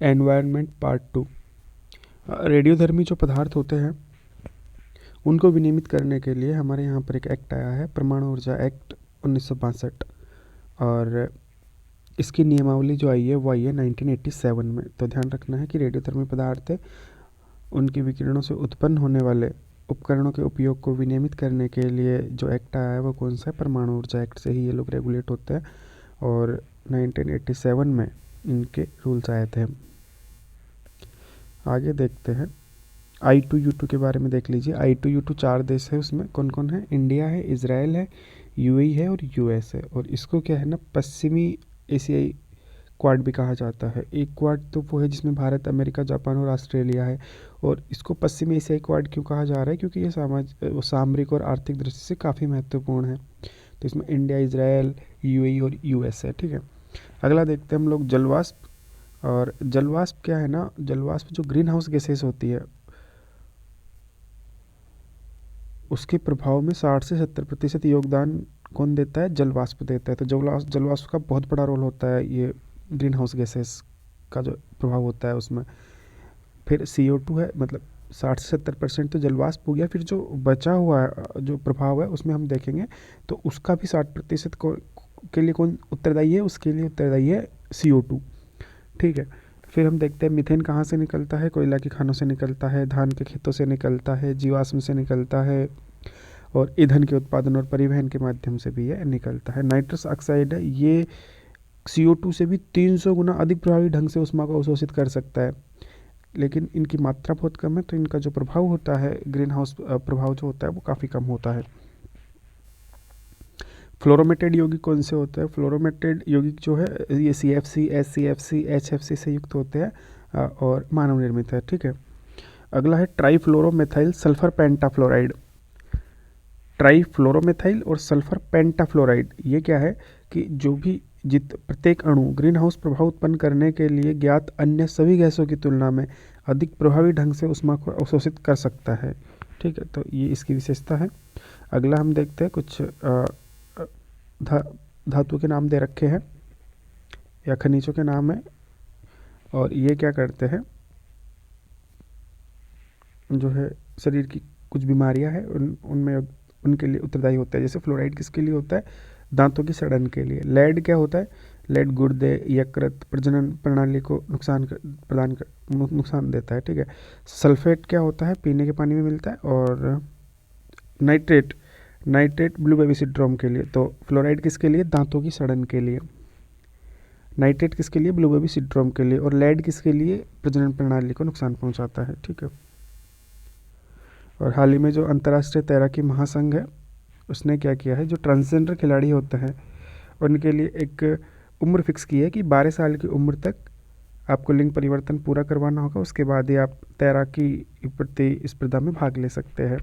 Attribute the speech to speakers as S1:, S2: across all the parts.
S1: Environment part 2। रेडियोधर्मी जो पदार्थ होते हैं उनको विनियमित करने के लिए हमारे यहाँ पर एक एक्ट आया है, परमाणु ऊर्जा एक्ट 1962, और इसकी नियमावली जो आई है वो आई है 1987 में। तो ध्यान रखना है कि रेडियोधर्मी पदार्थ उनके विकिरणों से उत्पन्न होने वाले उपकरणों के उपयोग को विनियमित करने के लिए जो एक्ट आया है वो कौन सा है, परमाणु ऊर्जा एक्ट से ही ये लोग रेगुलेट होते हैं, और 1987 में इनके रूल्स आए थे। आगे देखते हैं I2U2 के बारे में देख लीजिए। I2U2 चार देश है, उसमें कौन कौन है, इंडिया है, इजराइल है, यूएई है और यूएस है। और इसको क्या है ना, पश्चिमी एशियाई क्वाड भी कहा जाता है। एक क्वाड तो वो है जिसमें भारत, अमेरिका, जापान और ऑस्ट्रेलिया है। और इसको पश्चिमी एशियाई क्वाड क्यों कहा जा रहा है, क्योंकि ये सामरिक और आर्थिक दृष्टि से काफ़ी महत्वपूर्ण है। तो इसमें इंडिया, इजराइल, यूएई और यूएस है। ठीक है, अगला देखते हैं हम लोग जलवाष्प। और जलवाष्प क्या है ना, जलवाष्प जो ग्रीन हाउस गैसेस होती है उसके प्रभाव में 60 से 70% योगदान कौन देता है, जलवाष्प देता है। तो जलवाष्प का बहुत बड़ा रोल होता है ये ग्रीन हाउस गैसेस का जो प्रभाव होता है उसमें। फिर CO2 है, मतलब 60 से 70% तो जलवाष्प हो गया। फिर जो बचा हुआ जो प्रभाव है उसमें हम देखेंगे तो उसका भी 60% के लिए कौन उत्तरदायी है, उसके लिए उत्तरदायी है CO2। ठीक है, फिर हम देखते हैं मीथेन कहाँ से निकलता है, कोयला की खानों से निकलता है, धान के खेतों से निकलता है, जीवाश्म से निकलता है, और ईंधन के उत्पादन और परिवहन के माध्यम से भी ये निकलता है। नाइट्रस ऑक्साइड है, ये CO2 से भी 300 गुना अधिक प्रभावी ढंग से ऊष्मा को अवशोषित कर सकता है, लेकिन इनकी मात्रा बहुत कम है, तो इनका जो प्रभाव होता है, ग्रीन हाउस प्रभाव जो होता है वो काफ़ी कम होता है। फ्लोरोमेटेड यौगिक कौन से होते हैं, फ्लोरोमेटेड यौगिक जो है ये CFC, SCFC, HFC से युक्त होते हैं और मानव निर्मित है। ठीक है, अगला है ट्राईफ्लोरोमेथाइल सल्फर पेंटाफ्लोराइड। ट्राईफ्लोरोमेथाइल और सल्फर पेंटाफ्लोराइड ये क्या है कि जो भी प्रत्येक अणु ग्रीन हाउस प्रभाव उत्पन्न करने के लिए ज्ञात अन्य सभी गैसों की तुलना में अधिक प्रभावी ढंग से ऊष्मा को अवशोषित कर सकता है। ठीक है, तो ये इसकी विशेषता है। अगला हम देखते हैं कुछ धातु के नाम दे रखे हैं या खनिजों के नाम है, और ये क्या करते हैं, जो है शरीर की कुछ बीमारियां हैं उनमें उनके लिए उत्तरदायी होता है। जैसे फ्लोराइड किसके लिए होता है, दांतों की सड़न के लिए। लेड क्या होता है, लेड गुर्दे, यकृत, प्रजनन प्रणाली को नुकसान देता है। ठीक है, सल्फेट क्या होता है, पीने के पानी में मिलता है। और नाइट्रेट ब्लू बेबी सिंड्रोम के लिए। तो फ्लोराइड किसके लिए, दांतों की सड़न के लिए। नाइट्रेट किसके लिए, ब्लू बेबी सिंड्रोम के लिए। और लेड किसके लिए, प्रजनन प्रणाली को नुकसान पहुंचाता है। ठीक है, और हाल ही में जो अंतर्राष्ट्रीय तैराकी महासंघ है उसने क्या किया है, जो ट्रांसजेंडर खिलाड़ी होते हैं उनके लिए एक उम्र फिक्स की है कि 12 साल की उम्र तक आपको लिंग परिवर्तन पूरा करवाना होगा, उसके बाद ही आप तैराकी प्रतिस्पर्धा में भाग ले सकते हैं।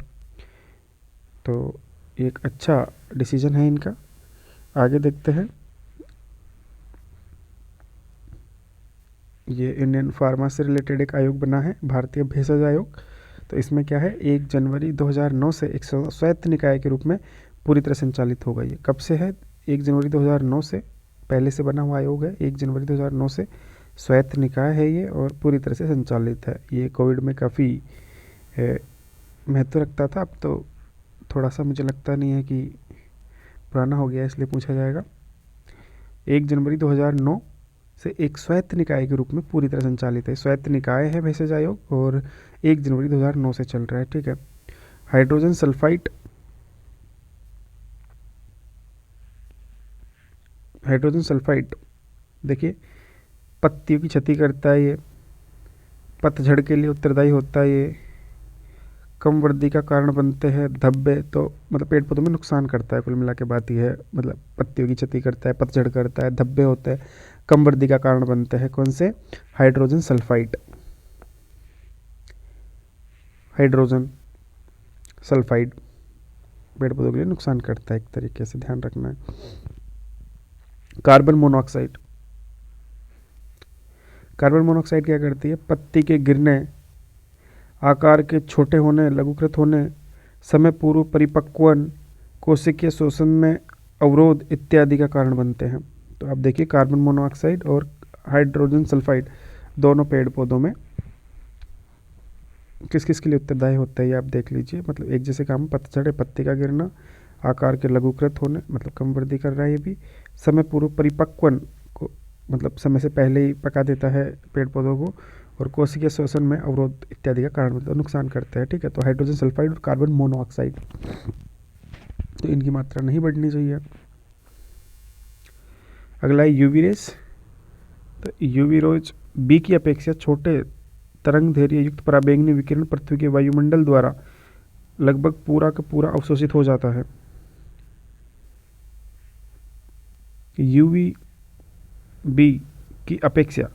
S1: तो एक अच्छा डिसीजन है इनका। आगे देखते हैं, ये इंडियन फार्मा से रिलेटेड एक आयोग बना है, भारतीय भेषज आयोग। तो इसमें क्या है, 1 जनवरी 2009 से एक स्वायत्त निकाय के रूप में पूरी तरह संचालित होगा। ये कब से है, 1 जनवरी 2009 से, पहले से बना हुआ आयोग है, 1 जनवरी 2009 से स्वायत्त निकाय है ये, और पूरी तरह से संचालित है। ये कोविड में काफ़ी महत्व रखता था, अब तो थोड़ा सा मुझे लगता नहीं है कि पुराना हो गया, इसलिए पूछा जाएगा। 1 जनवरी 2009 से एक स्वायत्त निकाय के रूप में पूरी तरह संचालित है। स्वायत्त निकाय है भेषज आयोग, और 1 जनवरी 2009 से चल रहा है। ठीक है, हाइड्रोजन सल्फाइड, हाइड्रोजन सल्फाइड देखिए पत्तियों की क्षति करता है, ये पतझड़ के लिए उत्तरदायी होता है, ये कम वृद्धि का कारण बनते हैं, धब्बे, तो मतलब पेड़ पौधों में नुकसान करता है, कुल मिला के बात ही है। मतलब पत्तियों की क्षति करता है, पतझड़ करता है, धब्बे होते हैं, कम वृद्धि का कारण बनते हैं। कौन से, हाइड्रोजन सल्फाइड, हाइड्रोजन सल्फाइड पेड़ पौधों के लिए नुकसान करता है, एक तरीके से ध्यान रखना है। कार्बन मोनोऑक्साइड, कार्बन मोनोऑक्साइड क्या करती है, पत्ती के गिरने, आकार के छोटे होने, लघुकृत होने, समय पूर्व परिपक्वन, कोशिकीय शोषण में अवरोध इत्यादि का कारण बनते हैं। तो आप देखिए कार्बन मोनोऑक्साइड और हाइड्रोजन सल्फाइड, दोनों पेड़ पौधों में किस किस के लिए उत्तरदायी होता है ये आप देख लीजिए। मतलब एक जैसे काम, पतझड़ पत्ते का गिरना, आकार के लघुकृत होने मतलब कम वृद्धि कर रहा है ये भी, समय पूर्व परिपक्वन को मतलब समय से पहले ही पका देता है पेड़ पौधों को, और कोशिकीय श्वसन में अवरोध इत्यादि का कारण मतलब नुकसान करता है। ठीक है, तो हाइड्रोजन सल्फाइड और कार्बन मोनोऑक्साइड, तो इनकी मात्रा नहीं बढ़नी चाहिए। अगला है यूवी रेस। तो यूवी रोज बी की अपेक्षा छोटे तरंग धैर्य युक्त पराबैंगनी विकिरण पृथ्वी के वायुमंडल द्वारा लगभग पूरा का पूरा अवशोषित हो जाता है। यूवी बी की अपेक्षा,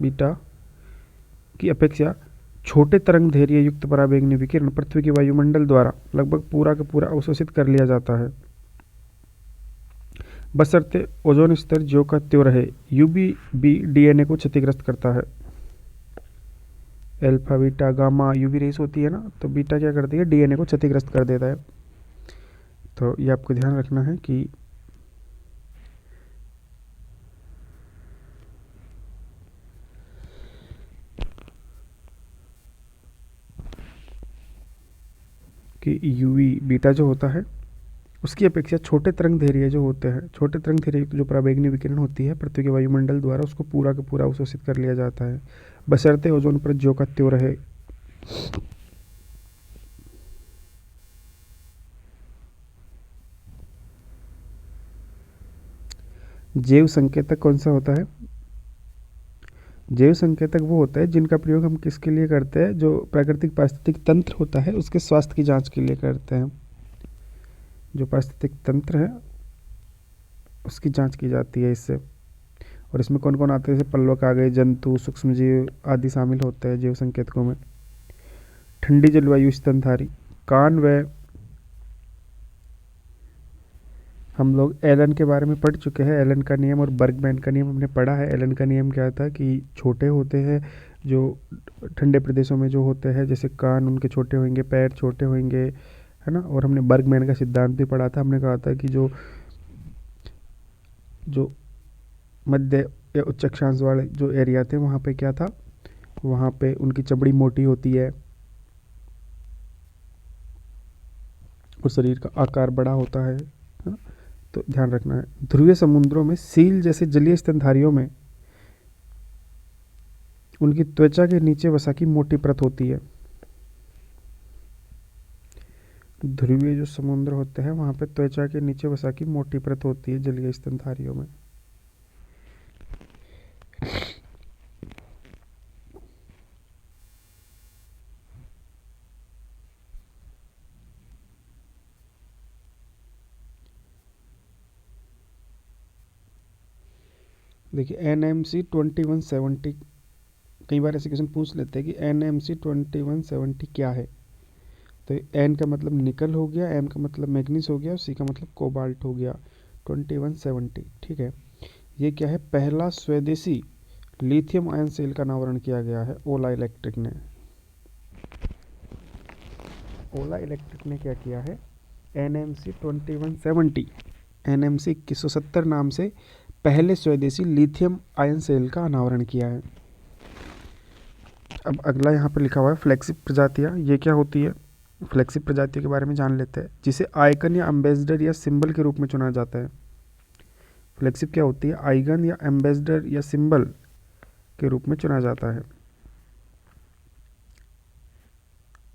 S1: बीटा की अपेक्षा छोटे तरंग धैर्य युक्त पराबैंगनी विकिरण पृथ्वी के वायुमंडल द्वारा लगभग पूरा का पूरा अवशोषित कर लिया जाता है, बशर्ते ओजोन स्तर ज्यों का त्यों रहे। यूवी बी डीएनए को क्षतिग्रस्त करता है। Alpha beta gamma UV rays होती है ना, तो बीटा क्या करती है, डीएनए को क्षतिग्रस्त कर देता है। तो ये आपको ध्यान रखना है कि यूवी बीटा जो होता है उसकी अपेक्षा छोटे तरंग धैर्य जो होते हैं, छोटे तरंग धैर्य जो पराबैंगनी विकिरण होती है पृथ्वी के वायुमंडल द्वारा उसको पूरा का पूरा अवशोषित कर लिया जाता है, बशर्ते ओजोन परत ज्यों का त्यों रहे। जैव संकेतक कौन सा होता है? जैव संकेतक वो होता है जिनका प्रयोग हम किसके लिए करते हैं, जो प्राकृतिक पारिस्थितिक तंत्र होता है उसके स्वास्थ्य की जांच के लिए करते हैं। जो पारिस्थितिक तंत्र है उसकी जांच की जाती है इससे। और इसमें कौन कौन आते हैं, जैसे पल्लवक आ गए, जंतु, सूक्ष्मजीव आदि शामिल होते हैं जैव संकेतकों में। ठंडी जलवायु स्तनधारी, कान व हम लोग एलन के बारे में पढ़ चुके हैं, एलन का नियम और बर्गमैन का नियम हमने पढ़ा है। एलन का नियम क्या था कि छोटे होते हैं जो ठंडे प्रदेशों में जो होते हैं, जैसे कान उनके छोटे होंगे, पैर छोटे होंगे, है ना। और हमने बर्गमैन का सिद्धांत भी पढ़ा था, हमने कहा था कि जो जो मध्य या उच्च अक्षांश वाले जो एरिया थे वहाँ पे क्या था, वहाँ पे उनकी चमड़ी मोटी होती है और शरीर का आकार बड़ा होता है ना? तो ध्यान रखना है। ध्रुवीय समुद्रों में सील जैसे जलीय स्तनधारियों में उनकी त्वचा के नीचे वसा की मोटी परत होती है। ध्रुवीय जो समुद्र होते हैं वहाँ पे त्वचा के नीचे वसा की मोटी परत होती है जलीय स्तनधारियों में। देखिए NMC 2170, कई बार ऐसे क्वेश्चन पूछ लेते हैं कि NMC 2170 क्या है। तो N का मतलब निकल हो गया, M का मतलब मैग्नीज हो गया, C का मतलब कोबाल्ट हो गया। 2170, ठीक है। ये क्या है, पहला स्वदेशी लिथियम आयन सेल का अनावरण किया गया है ओला इलेक्ट्रिक ने। ओला इलेक्ट्रिक ने क्या किया है, NMC 2170, NMC 2170 नाम से पहले स्वदेशी लिथियम आयन सेल का अनावरण किया है। अब अगला यहाँ पर लिखा हुआ है फ्लैगशिप प्रजातियाँ, ये क्या होती है, फ्लैगशिप प्रजातियों के बारे में जान लेते हैं। जिसे आइकन या एम्बेसडर या सिंबल के रूप में चुना जाता है। फ्लैगशिप क्या होती है, आइकन या एम्बेसडर या सिंबल के रूप में चुना जाता है।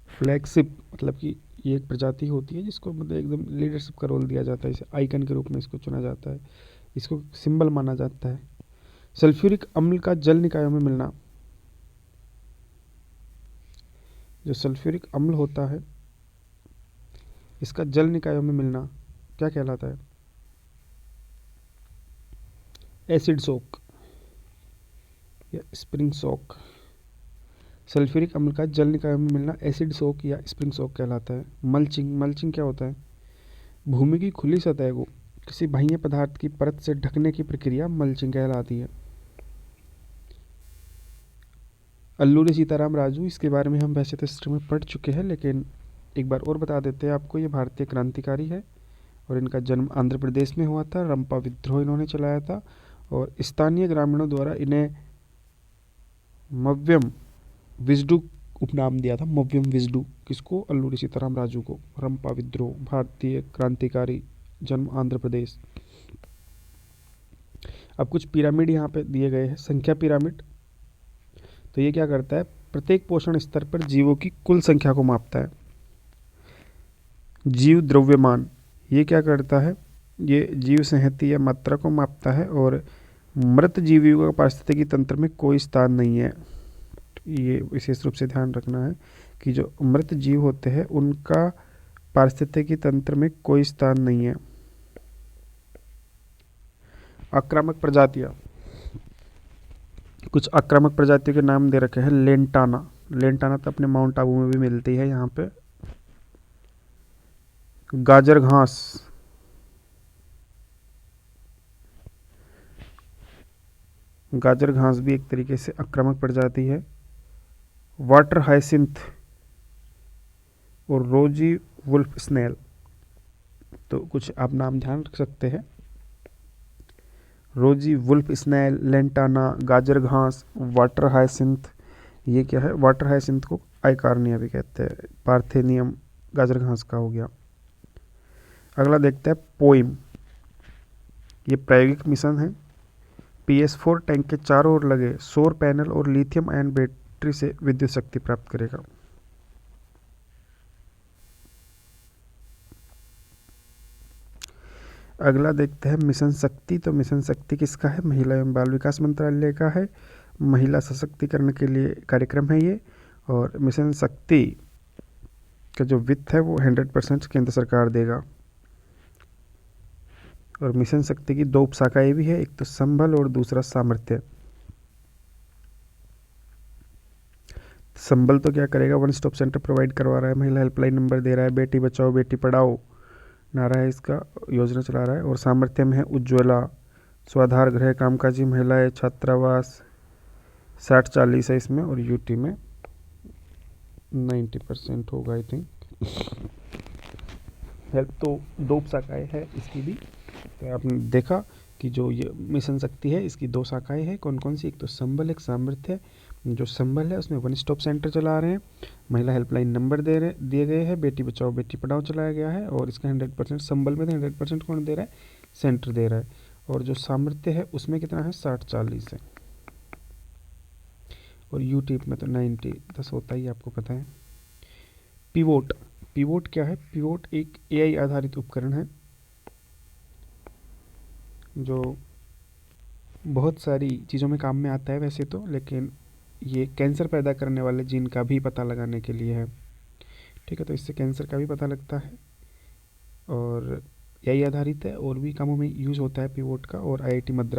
S1: फ्लैगशिप मतलब कि ये एक प्रजाति होती है जिसको मतलब एकदम लीडरशिप का रोल दिया जाता है, इसे आइकन के रूप में इसको चुना जाता है, इसको सिंबल माना जाता है। सल्फ्यूरिक अम्ल का जल निकायों में मिलना, जो सल्फ्यूरिक अम्ल होता है इसका जल निकायों में मिलना क्या कहलाता है, एसिड सोक या स्प्रिंग सोक। सल्फ्यूरिक अम्ल का जल निकायों में मिलना एसिड सोक या स्प्रिंग सोक कहलाता है। मल्चिंग, मल्चिंग क्या होता है, भूमि की खुली सतह को किसी बाह्य पदार्थ की परत से ढकने की प्रक्रिया मल्चिंग कहलाती है। अल्लूरी सीताराम राजू, इसके बारे में हम वैसे तो हिस्ट्री में पढ़ चुके हैं, लेकिन एक बार और बता देते हैं आपको। ये भारतीय क्रांतिकारी है और इनका जन्म आंध्र प्रदेश में हुआ था। रंपा विद्रोह इन्होंने चलाया था और स्थानीय ग्रामीणों द्वारा इन्हें मव्यम विजडू उपनाम दिया था, मव्यम विजडू किसको? अल्लूरी सीताराम राजू को। रंपा विद्रोह, भारतीय क्रांतिकारी, जन्म आंध्र प्रदेश। अब कुछ पिरामिड यहाँ पे दिए गए हैं, संख्या पिरामिड। तो ये क्या करता है? प्रत्येक पोषण स्तर पर जीवों की कुल संख्या को मापता है। जीव द्रव्यमान, ये क्या करता है? ये जीव संहति या मात्रा को मापता है। और मृत जीवियों का पारिस्थितिकी तंत्र में कोई स्थान नहीं है। ये विशेष रूप से ध्यान रखना है कि जो मृत जीव होते हैं उनका पारिस्थितिकी तंत्र में कोई स्थान नहीं है। आक्रामक प्रजातियां, कुछ आक्रामक प्रजातियों के नाम दे रखे हैं। लेंटाना, लेंटाना तो अपने माउंट आबू में भी मिलती है यहाँ पे। गाजर घास, गाजर घास भी एक तरीके से आक्रामक प्रजाति है। वाटर हाइसिंथ और रोजी वुल्फ स्नेल, तो कुछ आप नाम ध्यान रख सकते हैं। रोजी वुल्फ स्नेल, लेंटाना, गाजर घास, वाटर हाइसिंथ। ये क्या है? वाटर हाइसिंथ को आइकार्निया भी कहते हैं। पार्थेनियम गाजर घास का हो गया। अगला देखते हैं पोइम। ये प्रायोगिक मिशन है। PS4 टैंक के चारों ओर लगे सौर पैनल और लिथियम आयन बैटरी से विद्युत शक्ति प्राप्त करेगा। अगला देखते हैं मिशन शक्ति। तो मिशन शक्ति किसका है? महिला एवं बाल विकास मंत्रालय का है। महिला सशक्तिकरण के लिए कार्यक्रम है ये। और मिशन शक्ति का जो वित्त है वो 100% केंद्र सरकार देगा। और मिशन शक्ति की दो उपशाखाएं भी है, एक तो संबल और दूसरा सामर्थ्य। संबल तो क्या करेगा? वन स्टॉप सेंटर प्रोवाइड करवा रहा है, महिला हेल्पलाइन नंबर दे रहा है, बेटी बचाओ बेटी पढ़ाओ नारा है इसका, योजना चला रहा है। और सामर्थ्य में है उज्ज्वला, स्वाधार गृह, कामकाजी महिलाएं, छात्रावास। 60-40 है इसमें। और यूटी में 90% होगा आई थिंक। हेल्प तो दो शाखाएँ है इसकी भी। तो आपने देखा कि जो ये मिशन शक्ति है इसकी दो शाखाएं हैं। कौन कौन सी? एक तो संबल, एक सामर्थ्य। जो संबल है उसमें वन स्टॉप सेंटर चला रहे हैं, महिला हेल्पलाइन नंबर दिए गए हैं, बेटी बचाओ बेटी पढ़ाओ चलाया गया है। और इसका 100% संबल में तो 100% कौन दे रहा है? सेंटर दे रहा है। और जो सामर्थ्य है उसमें कितना है? 60-40 है। और यूट्यूब में तो 90-10 होता ही आपको पता है। पिवोट, पिवोट क्या है? पिवोट एक AI आधारित उपकरण है जो बहुत सारी चीज़ों में काम में आता है वैसे तो, लेकिन ये कैंसर पैदा करने वाले जीन का भी पता लगाने के लिए है। ठीक है, तो इससे कैंसर का भी पता लगता है। और AI आधारित है और भी कामों में यूज़ होता है पिवोट का। और IIT मद्रास